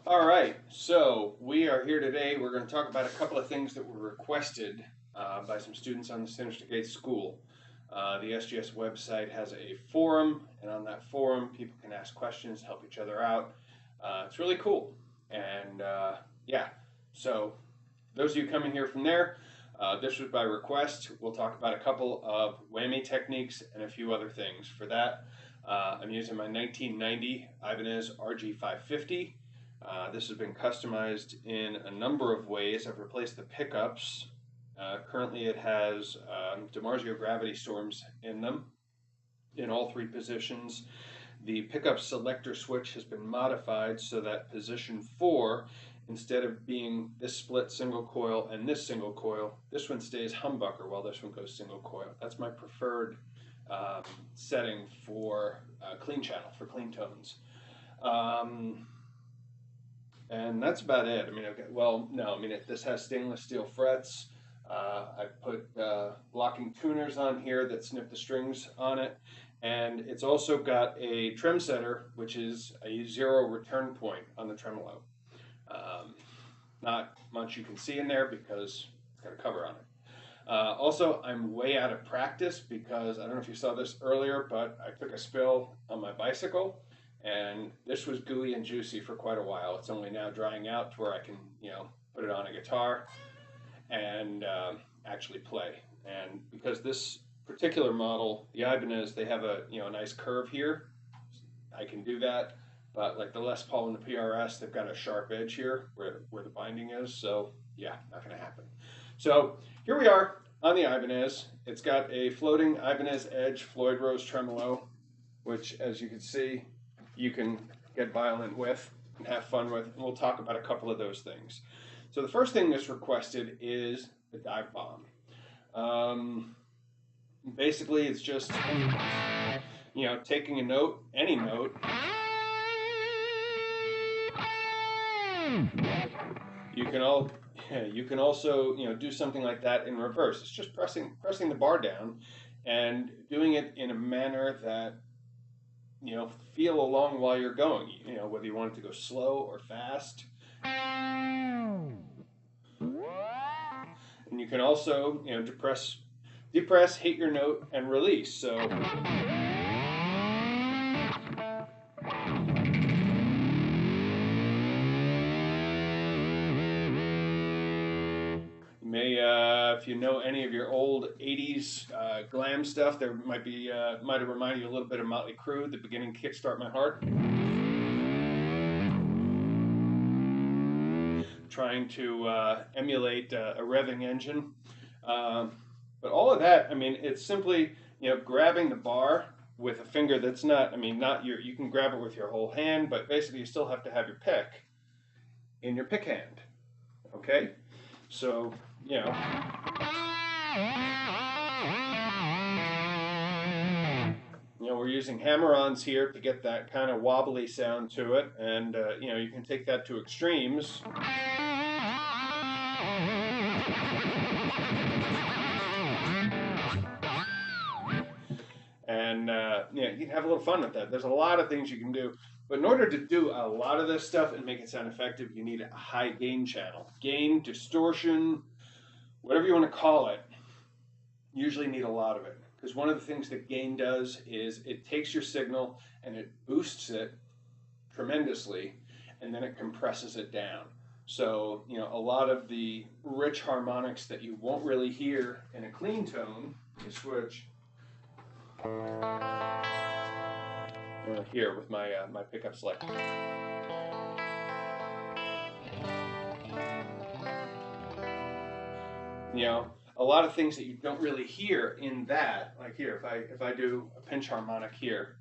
All right, so we are here today. We're going to talk about a couple of things that were requested by some students on the Synergistic School. The SGS website has a forum, and on that forum, people can ask questions, help each other out. It's really cool. And yeah, so those of you coming here from there, this was by request. We'll talk about a couple of whammy techniques and a few other things. For that, I'm using my 1990 Ibanez RG550. This has been customized in a number of ways. I've replaced the pickups. Currently it has DiMarzio gravity storms in them in all three positions. The pickup selector switch has been modified so that position 4, instead of being this split single coil and this single coil, this one stays humbucker while this one goes single coil. That's my preferred setting for clean channel, for clean tones. And that's about it. I mean, okay, well, no, I mean, this has stainless steel frets. I put locking tuners on here that snip the strings on it. And it's also got a trem setter, which is a 0 return point on the tremolo. Not much you can see in there because it's got a cover on it. Also, I'm way out of practice because I don't know if you saw this earlier, but I took a spill on my bicycle. And this was gooey and juicy for quite a while. It's only now drying out to where I can, put it on a guitar and actually play. And because this particular model, the Ibanez, they have a nice curve here. I can do that. But like the Les Paul and the PRS, they've got a sharp edge here where the binding is. So yeah, not going to happen. So here we are on the Ibanez. It's got a floating Ibanez Edge Floyd Rose tremolo, which, as you can see, you can get violent with and have fun with, and we'll talk about a couple of those things. So the first thing that's requested is the dive bomb. Basically, it's just taking a note, any note. You can also do something like that in reverse. It's just pressing the bar down and doing it in a manner that feel along while you're going, whether you want it to go slow or fast. And you can also, depress, hit your note, and release. So you may, if you know any of your old 80s glam stuff, there might have reminded you a little bit of Motley Crue, the beginning Kickstart My Heart. Trying to emulate a revving engine. But all of that, I mean, it's simply, grabbing the bar with a finger that's you can grab it with your whole hand, but basically you still have to have your pick in your pick hand. Okay? So, we're using hammer-ons here to get that kind of wobbly sound to it, and you can take that to extremes. And you can have a little fun with that. There's a lot of things you can do, but in order to do a lot of this stuff and make it sound effective, you need a high gain channel. Gain, distortion, whatever you want to call it, you usually need a lot of it. Because one of the things that gain does is it takes your signal and it boosts it tremendously, and then it compresses it down. So, a lot of the rich harmonics that you won't really hear in a clean tone, you switch here with my my pickup selector. A lot of things that you don't really hear in that, like here, if I do a pinch harmonic here,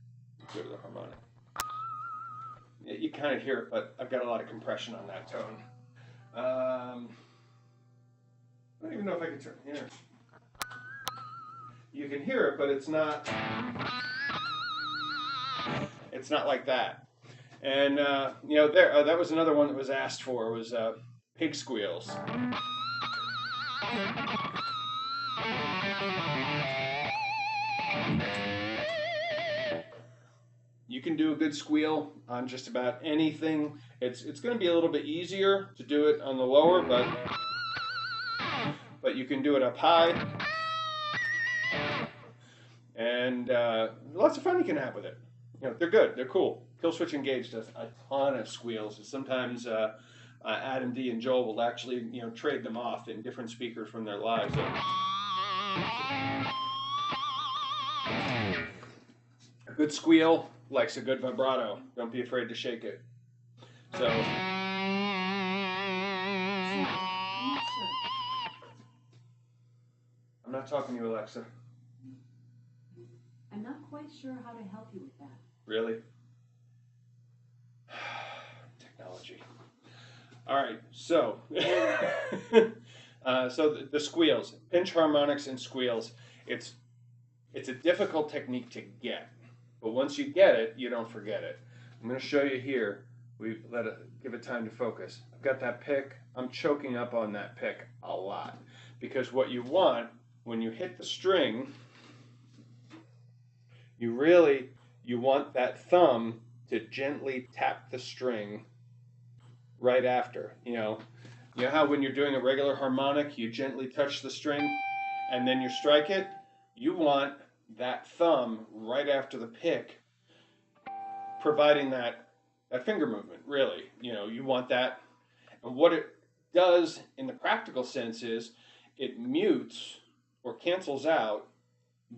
go to the harmonic, you kind of hear it, but I've got a lot of compression on that tone. I don't even know if I can turn here. You can hear it, but it's not like that. And that was another one that was asked for, was pig squeals. You can do a good squeal on just about anything. It's going to be a little bit easier to do it on the lower, but you can do it up high, and lots of fun you can have with it. You know, they're good, they're cool. Kill Switch Engage does a ton of squeals, and sometimes Adam D and Joel will actually, you know, trade them off in different speakers from their lives. So, a good squeal likes a good vibrato. Don't be afraid to shake it. So, I'm not talking to you, Alexa. I'm not quite sure how to help you with that. Really? Technology. All right, so the squeals, pinch harmonics and squeals, it's a difficult technique to get, but once you get it, you don't forget it. I'm going to show you here. We give it time to focus. I've got that pick. I'm choking up on that pick a lot because what you want when you hit the string, you want that thumb to gently tap the string right after. You know how when you're doing a regular harmonic, you gently touch the string and then you strike it? You want that thumb right after the pick, providing that finger movement, really. You know, you want that. And what it does in the practical sense is it mutes or cancels out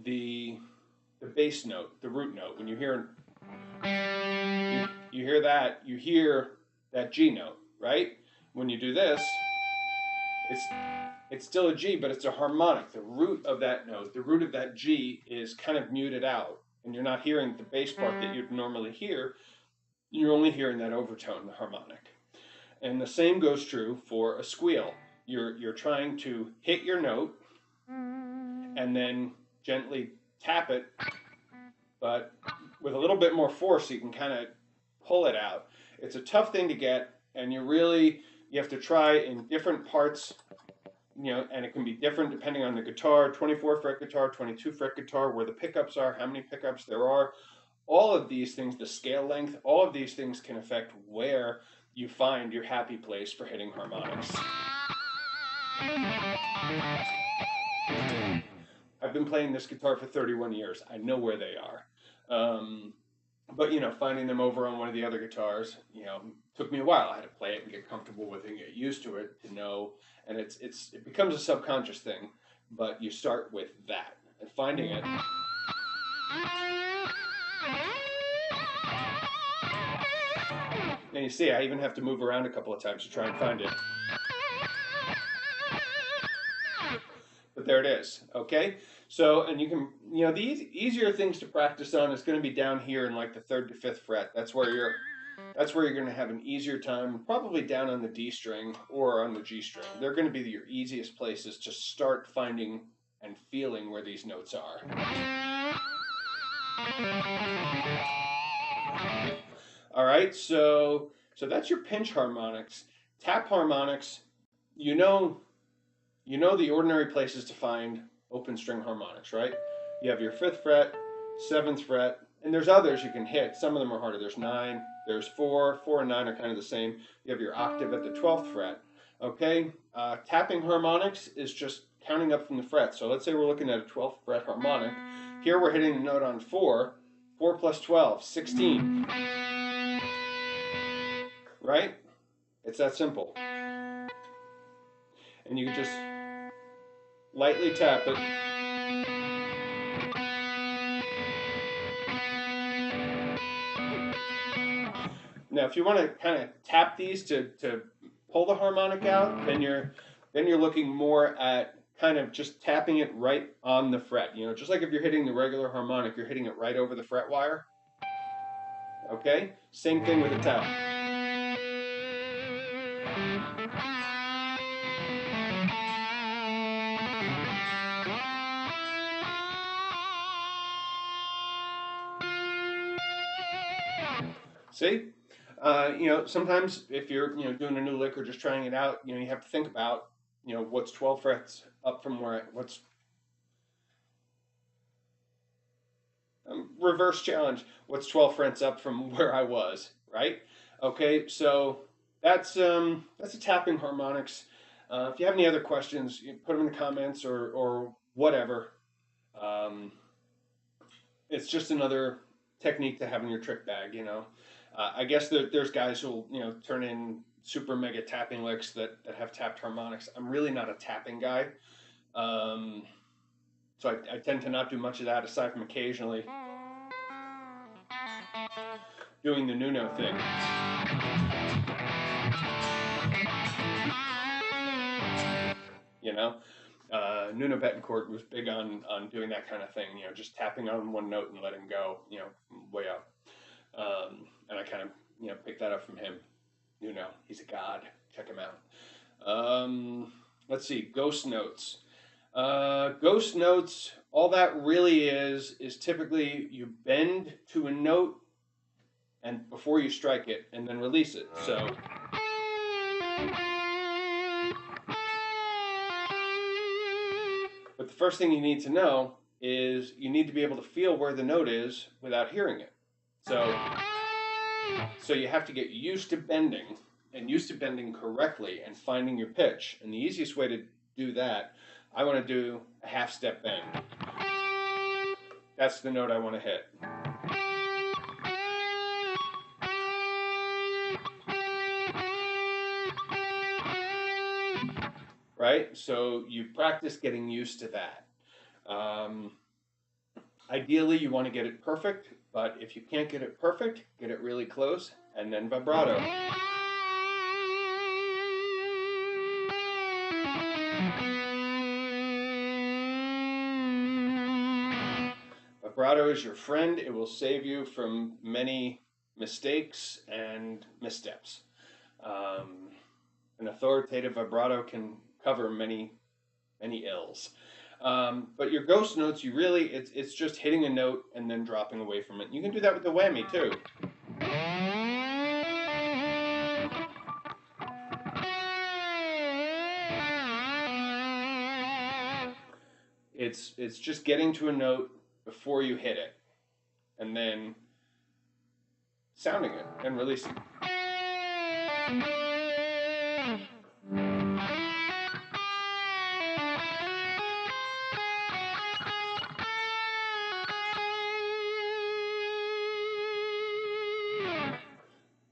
the bass note, the root note. When you hear that, you hear that G note, right? When you do this, it's still a G, but it's a harmonic. The root of that note, the root of that G is kind of muted out, and you're not hearing the bass part that you'd normally hear. You're only hearing that overtone, the harmonic. And the same goes true for a squeal. You're trying to hit your note and then gently tap it, but with a little bit more force, you can kind of pull it out. It's a tough thing to get, and you have to try in different parts, you know, and it can be different depending on the guitar, 24 fret guitar, 22 fret guitar, where the pickups are, how many pickups there are. All of these things, the scale length, all of these things can affect where you find your happy place for hitting harmonics. I've been playing this guitar for 31 years. I know where they are. But, you know, finding them over on one of the other guitars, you know, took me a while. I had to play it and get comfortable with it and get used to it to know. And it becomes a subconscious thing, but you start with that and finding it. And you see, I even have to move around a couple of times to try and find it. But there it is, okay? So, and you can, you know, the easier things to practice on is going to be down here in like the 3rd to 5th fret. That's where you're going to have an easier time, probably down on the D string or on the G string. They're going to be your easiest places to start finding and feeling where these notes are. All right, so that's your pinch harmonics. Tap harmonics, you know the ordinary places to find open string harmonics, right? You have your 5th fret, 7th fret, and there's others you can hit. Some of them are harder. There's 9, there's 4. 4 and 9 are kind of the same. You have your octave at the 12th fret. Okay, tapping harmonics is just counting up from the frets. So let's say we're looking at a 12th fret harmonic. Here we're hitting the note on 4. 4 plus 12, 16. Right? It's that simple. And you can just lightly tap it. Now, if you want to kind of tap these to pull the harmonic out, then you're looking more at kind of just tapping it right on the fret. You know, just like if you're hitting the regular harmonic, you're hitting it right over the fret wire. Okay? Same thing with the tap. See? You know, sometimes if you're, you know, doing a new lick or just trying it out, you know, you have to think about, you know, what's 12 frets up from where, what's reverse challenge. What's 12 frets up from where I was, right? Okay, so that's a tapping harmonics. If you have any other questions, you put them in the comments or whatever. Um, it's just another technique to have in your trick bag, you know. I guess there's guys who'll, you know, turn in super mega tapping licks that have tapped harmonics. I'm really not a tapping guy. Um, so I tend to not do much of that aside from occasionally doing the Nuno thing. You know, Nuno Betancourt was big on doing that kind of thing. You know, just tapping on one note and letting go. You know, way up. And I kind of, you know, picked that up from him. Nuno, he's a god. Check him out. Let's see, ghost notes. Ghost notes. All that really is typically you bend to a note and before you strike it, and then release it. So. But the first thing you need to know is you need to be able to feel where the note is without hearing it. So you have to get used to bending and used to bending correctly and finding your pitch. And the easiest way to do that, I want to do a half step bend. That's the note I want to hit. Right? So you practice getting used to that. Ideally, you want to get it perfect, but if you can't get it perfect, get it really close, and then vibrato. Vibrato is your friend. It will save you from many mistakes and missteps. An authoritative vibrato can cover many ills. But your ghost notes, it's just hitting a note and then dropping away from it. You can do that with the whammy too. It's just getting to a note before you hit it, and then sounding it and releasing.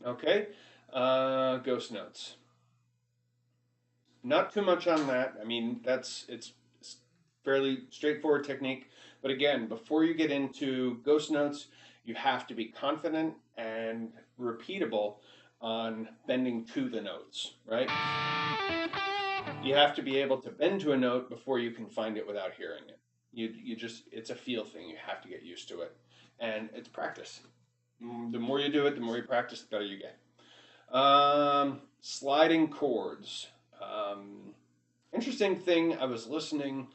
Okay, ghost notes. Not too much on that. I mean, it's fairly straightforward technique. But again, before you get into ghost notes, you have to be confident and repeatable on bending to the notes, right? You have to be able to bend to a note before you can find it without hearing it. You just, it's a feel thing. You have to get used to it. And it's practice. The more you do it, the more you practice, the better you get. Sliding chords. Interesting thing, I was listening,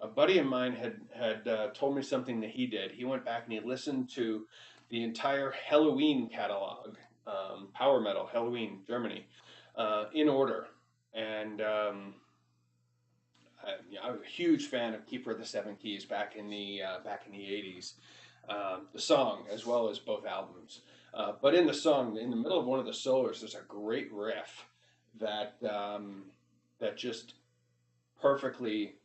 a buddy of mine had told me something that he did. He went back and he listened to the entire Halloween catalog, power metal, Halloween, Germany, in order. And I was a huge fan of Keeper of the Seven Keys back in the 80s. The song as well as both albums. But in the song, in the middle of one of the solos, there's a great riff that just perfectly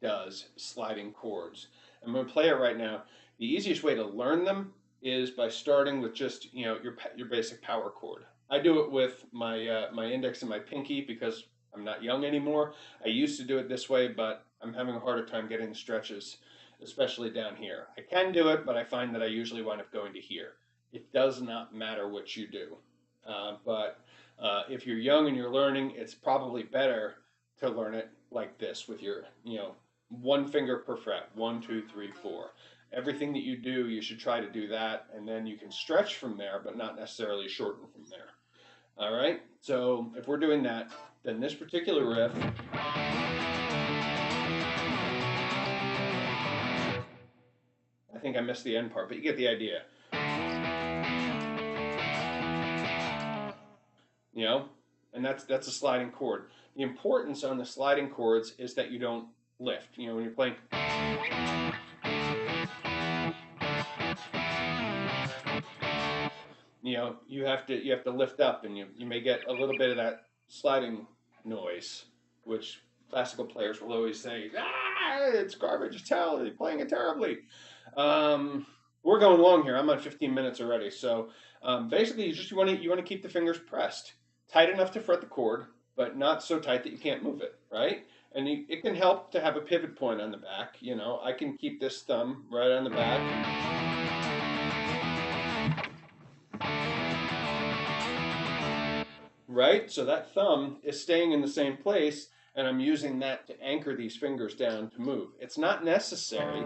does sliding chords. I'm going to play it right now. The easiest way to learn them is by starting with just, you know, your basic power chord. I do it with my my index and my pinky because I'm not young anymore. I used to do it this way, but I'm having a harder time getting the stretches, especially down here. I can do it, but I find that I usually wind up going to here. It does not matter what you do. But if you're young and you're learning, it's probably better to learn it like this with your, you know, one finger per fret, 1, 2, 3, 4. Everything that you do, you should try to do that, and then you can stretch from there, but not necessarily shorten from there. All right, so if we're doing that, then this particular riff, I think I missed the end part, but you get the idea. You know, and that's a sliding chord. The importance on the sliding chords is that you don't lift. You know, when you're playing, you have to lift up, and you may get a little bit of that sliding noise, which classical players will always say, it's garbage, it's hell, you're playing it terribly. We're going long here. I'm on 15 minutes already. So basically, you want to keep the fingers pressed tight enough to fret the chord, but not so tight that you can't move it, right? And it can help to have a pivot point on the back. I can keep this thumb right on the back. Right? So that thumb is staying in the same place, and I'm using that to anchor these fingers down to move. It's not necessary.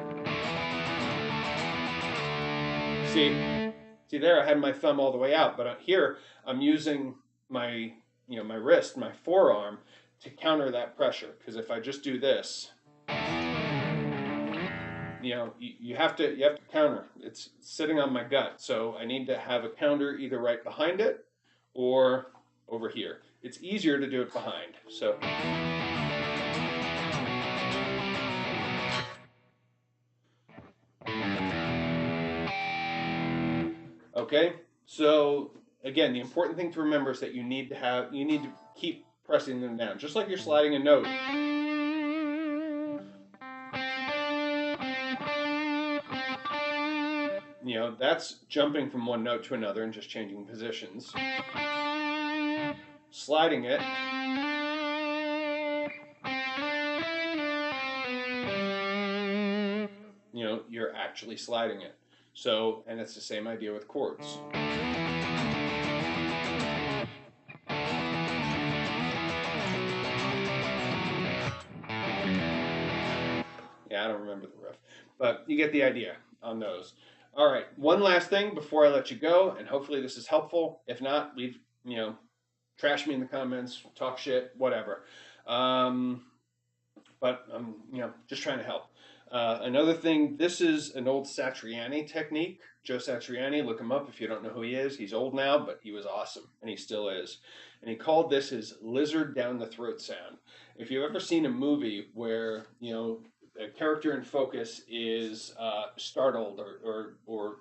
See there, I had my thumb all the way out, but here I'm using my wrist, my forearm, to counter that pressure. Because if I just do this, you have to counter. It's sitting on my gut, so I need to have a counter either right behind it or over here. It's easier to do it behind. So okay. So again, the important thing to remember is that you need to keep pressing them down, just like you're sliding a note. That's jumping from one note to another and just changing positions. Sliding it. You're actually sliding it. So, and it's the same idea with chords. Yeah, I don't remember the riff, but you get the idea on those. All right, one last thing before I let you go, and hopefully this is helpful. If not, leave, trash me in the comments, talk shit, whatever. But I'm, just trying to help. Another thing, this is an old Satriani technique. Joe Satriani, look him up if you don't know who he is. He's old now, but he was awesome, and he still is. And he called this his lizard down the throat sound. If you've ever seen a movie where, a character in focus is startled or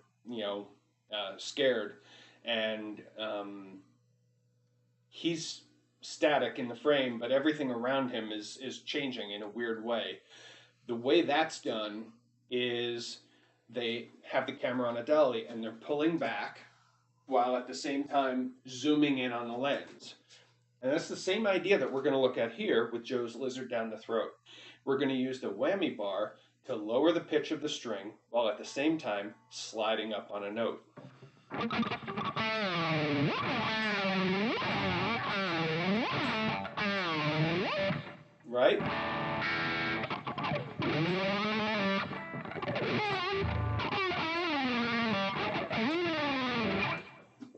scared, and he's static in the frame, but everything around him is changing in a weird way. The way that's done is they have the camera on a dolly and they're pulling back while at the same time zooming in on the lens. And that's the same idea that we're going to look at here with Joe's lizard down the throat. We're going to use the whammy bar to lower the pitch of the string while at the same time sliding up on a note. Right?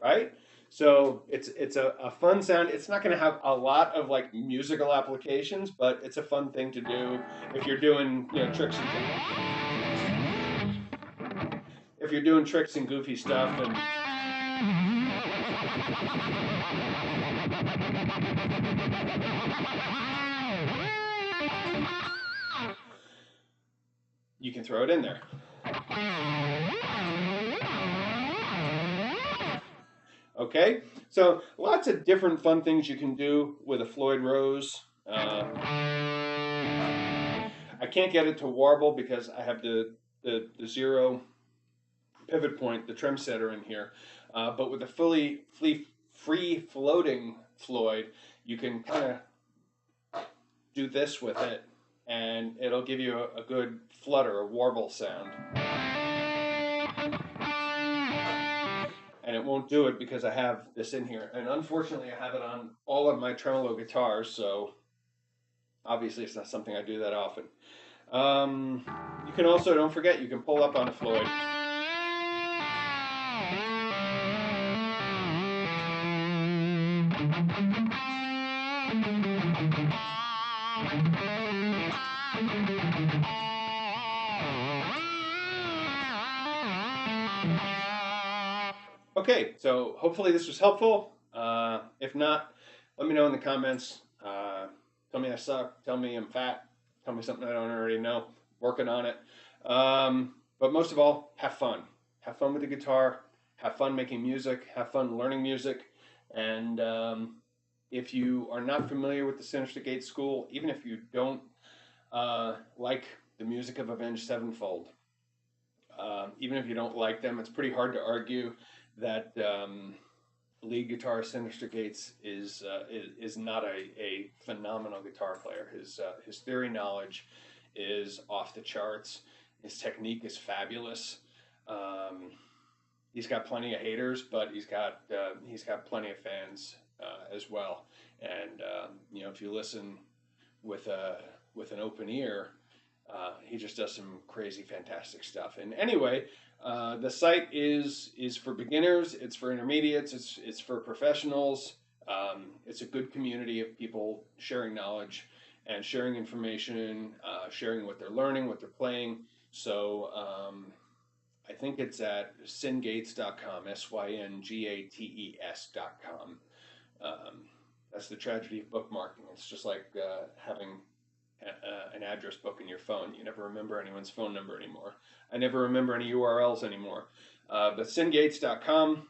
Right? So it's a fun sound. It's not going to have a lot of like musical applications, but it's a fun thing to do if you're doing tricks and things. If you're doing tricks and goofy stuff and you can throw it in there. Okay, so lots of different fun things you can do with a Floyd Rose. I can't get it to warble because I have the zero pivot point, the trem setter in here. But with a free floating Floyd, you can kind of do this with it, and it'll give you a good flutter, a warble sound. And it won't do it because I have this in here. And unfortunately, I have it on all of my tremolo guitars, so obviously it's not something I do that often. You can also, don't forget, you can pull up on a Floyd. Okay, so hopefully this was helpful. If not, let me know in the comments. Tell me I suck. Tell me I'm fat. Tell me something I don't already know. Working on it. But most of all, have fun. Have fun with the guitar. have fun making music, have fun learning music, and if you are not familiar with the Sinister Gate School, even if you don't like the music of Avenged Sevenfold, even if you don't like them, it's pretty hard to argue that lead guitarist Sinister Gates is not a phenomenal guitar player. His theory knowledge is off the charts. His technique is fabulous. Um, he's got plenty of haters, but he's got plenty of fans as well. And if you listen with an open ear, he just does some crazy, fantastic stuff. And anyway, the site is for beginners. It's for intermediates. It's for professionals. It's a good community of people sharing knowledge and sharing information, sharing what they're learning, what they're playing. So I think it's at syngates.com, syngates.com. That's the tragedy of bookmarking. It's just like having an address book in your phone. You never remember anyone's phone number anymore. I never remember any URLs anymore. But syngates.com,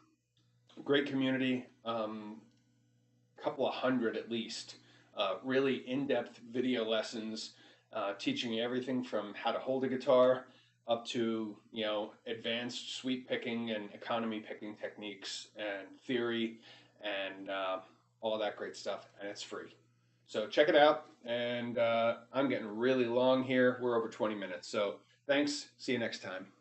great community, couple of hundred at least, really in-depth video lessons teaching you everything from how to hold a guitar up to advanced sweep picking and economy picking techniques and theory and all that great stuff, and it's free. So check it out, and I'm getting really long here. We're over 20 minutes, so thanks. See you next time.